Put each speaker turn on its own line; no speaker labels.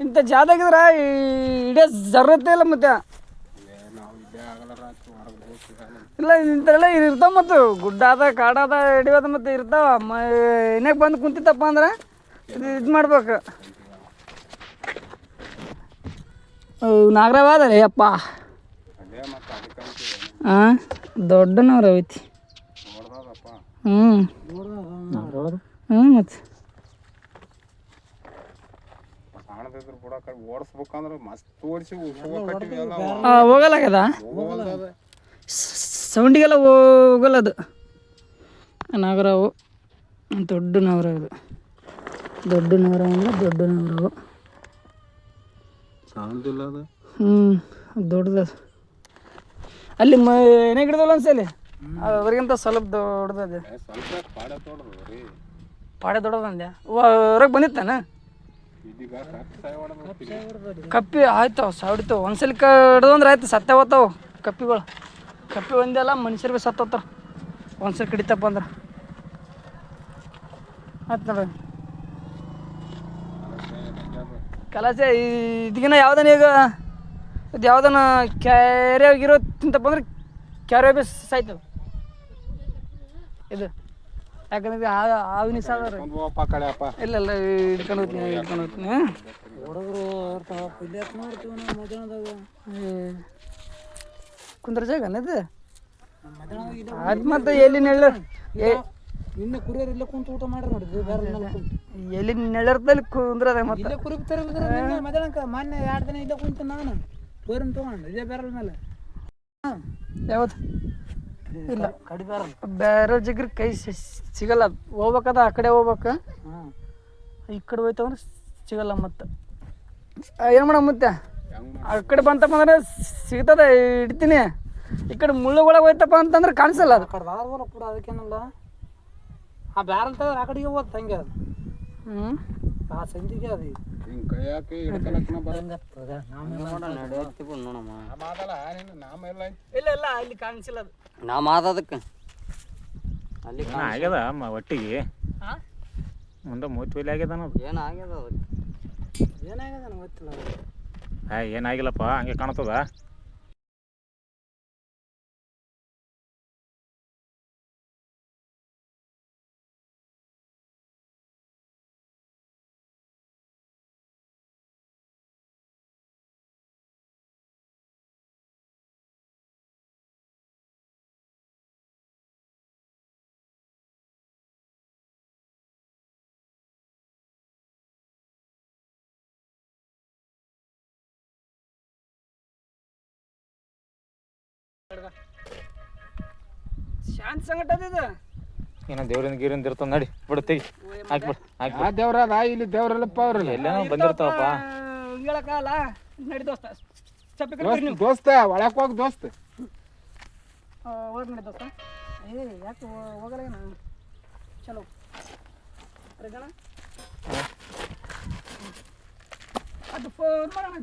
ಇಂಥ ಜಾದಾಗಿದ್ರ ಇಡೇ ಜರತ್ತೆ ಇಲ್ಲ ಮತ್ತೆ ಇಲ್ಲ ಇಂಥೆಲ್ಲ ಇರ್ತಾವ ಮತ್ತು ಗುಡ್ಡ ಅದ ಕಾಡದ ಹಿಡಿಯೋದು ಮತ್ತು ಇರ್ತಾವ ಏನಾಗ ಬಂದು ಕುಂತಿತ್ತಪ್ಪ ಅಂದ್ರೆ ಇದು ಮಾಡ್ಬೇಕು ನಾಗರಾವ ಅದ ರೀ ಅಪ್ಪ ಹಾಂ ದೊಡ್ಡ ನಾಗರಾವ ಐತಿ ಹ್ಞೂ ಮತ್ತು ಹೋಗಲ್ಲಾಗ್ಯದ ಸೌಂಡಿಗೆಲ್ಲ ಹೋಗಲ್ಲ ಅದು ನಾಗರಾವು ದೊಡ್ಡ ನಾಗರಾವು ಇದು ದೊಡ್ಡ ನಾಗರಾವು ಅಂದ್ರೆ ದೊಡ್ಡ ನಾಗರಾವು ದೊಡ್ಡದ ಅಲ್ಲಿ ಏನೇ ಗಿಡದಲ್ಲ ಅನ್ಸಲಿ ಅವ್ರಿಗಿಂತ ಸ್ವಲ್ಪ ದೊಡ್ಡದ ಪಾಡೆ ದೊಡ್ಡದಂದ್ಯಾ ಹೊರಗೆ ಬಂದಿತ್ತಾನ ಕಪ್ಪಿ ಆಯ್ತಾವ ಸಾಡಿತಾವ ಒಂದ್ಸಲಿ ಕಡ್ದಂದ್ರೆ ಆಯ್ತು ಸತ್ತೇ ಹೋಗ್ತಾವ ಕಪ್ಪಿಗಳು ಕಪ್ಪಿ ಒಂದೆಲ್ಲ ಮನುಷ್ಯರು ಭೀ ಸತ್ತೋತಾವ ಒಂದ್ಸಲಿ ಕಡಿತಪ್ಪ ಅಂದ್ರೆ ಆಯ್ತು ನೋಡ ಕಲಾಸೆ ಇದಕ್ಕಿನ್ನ ಯಾವ್ದಾನ ಈಗ ಇದು ಯಾವ್ದಾನ ಕ್ಯಾರಿಯಾಗಿರೋ ತಿಂತಪ್ಪ ಅಂದ್ರೆ ಕ್ಯಾರಿಯ ಭೀ ಸಾಯ್ತವೆ ಇದು ಯಾಕಂದ್ರೆ ಹಾವಿನ ಸಾಗರ ಇಲ್ಲ ಇಲ್ಲ ಹಿಡ್ಕೊಂಡು ಹೋಗ್ತೀನಿ ಕುಂದ್ರ ಜಾಗನ ಇದು ಅದು ಮತ್ತೆ ಎಲ್ಲಿ ನೆಳ್ಳ
ನಿನ್ನೆ ಕುರಿಯರ್ ಇಲ್ಲೇ ಕುಂತು ಊಟ ಮಾಡಿ ನೋಡಿದ್ವಿ
ಎಲ್ಲಿ ನೆಳ್ಳರ್ದಲ್ಲಿ ಕುಂದ್ರದ ಮತ್ತೆ
ಕುರಿ ಮಧ್ಯಾಹ್ನಕ್ಕೆ ಮೊನ್ನೆ 2 ದಿನ ಇಲ್ಲೇ ಕುಂತು ನಾನು ಟೋರಿನ ತೊಗೊಂಡು ಇದೇ ಬ್ಯಾರಲ್ ಮೇಲೆ
ಯಾವತ್ತು ಇಲ್ಲ
ಕಡಿ ಬ್ಯಾರಲ್
ಬೇರೆ ಜಗ್ರಿ ಕೈ ಸಿಗಲ್ಲ ಹೋಗ್ಬೇಕದ ಆ ಕಡೆ ಹೋಗ್ಬೇಕು ಈ ಕಡೆ ಹೋಯ್ತಂದ್ರೆ ಸಿಗಲ್ಲ ಮತ್ತೆ ಏನು ಮಾಡ ಮತ್ತೆ ಆ ಕಡೆ ಬಂತಪ್ಪ ಅಂದ್ರೆ ಸಿಗ್ತದೆ ಇಡ್ತೀನಿ ಈ ಕಡೆ ಮುಳ್ಳುಗೊಳಗೆ ಹೋಯ್ತಪ್ಪ ಅಂತಂದ್ರೆ ಕಾಣಿಸಲ್ಲ ಅದು
ಕಡೆ ದಾರ ಕೂಡ ಅದಕ್ಕೇನಲ್ಲ ಆ ಬ್ಯಾರಲ್ ತೆಗೆದ್ರೆ ಆ ಕಡೆಗೆ ಹೋದ್ ತಂಗೆ ಅದು ಆ ಸಂಜಿಗೆ ಅದು
ಇಲ್ಲ ಇಲ್ಲ ಅಲ್ಲಿ ಕಾಣಿಸಿಲ್ಲ ಅದು
ನಾ ಮಾತಾದಕ್ಕೆ
ಅಲ್ಲಿ ಆಗ್ಯದ ಒಟ್ಟಿಗೆ ಮುಂದೆ ಮೂವತ್ತು ಆಗ್ಯದ
ಏನು ಆಗ್ಯದ ಅದಕ್ಕೆ
ಏನಾಗ್ಯದ ನನಗೆ ಗೊತ್ತಿಲ್ಲ
ಏನಾಗಿಲ್ಲಪ್ಪ ಹಂಗೆ ಕಾಣ್ತದ
ಶಾಂತ ಸಂಗಟ ಅದು
ಏನೋ ದೇವ್ರಿಂದ ಗೀರಿಂದ ಇರ್ತದ ನಡಿ ಬಿಡು ತೆಗಿ ಹಾಕ್ಬಿಡು
ಆ ದೇವ್ರದ ಇಲ್ಲಿ ದೇವ್ರಲ್ಲಪ್ಪ ಅವ್ರಲ್ಲ
ಎಲ್ಲೇನೋ ಬಂದಿರ್ತಾವಪ್ಪ
ಹೇಳಕ್ಕಾಗಲ್ಲ ನಡಿ ದೋಸ್ತ
ದೋಸ್ತ ಒಳಕ್ ಹೋಗಿ ದೋಸ್ತ
ಹೋಗಿ ನಡಿ ದೋಸ್ತ ಯಾಕೆ ಹೋಗಲ್ಲ ಚಲೋ ಅದು ಫೋನ್ ಮಾಡೋಣ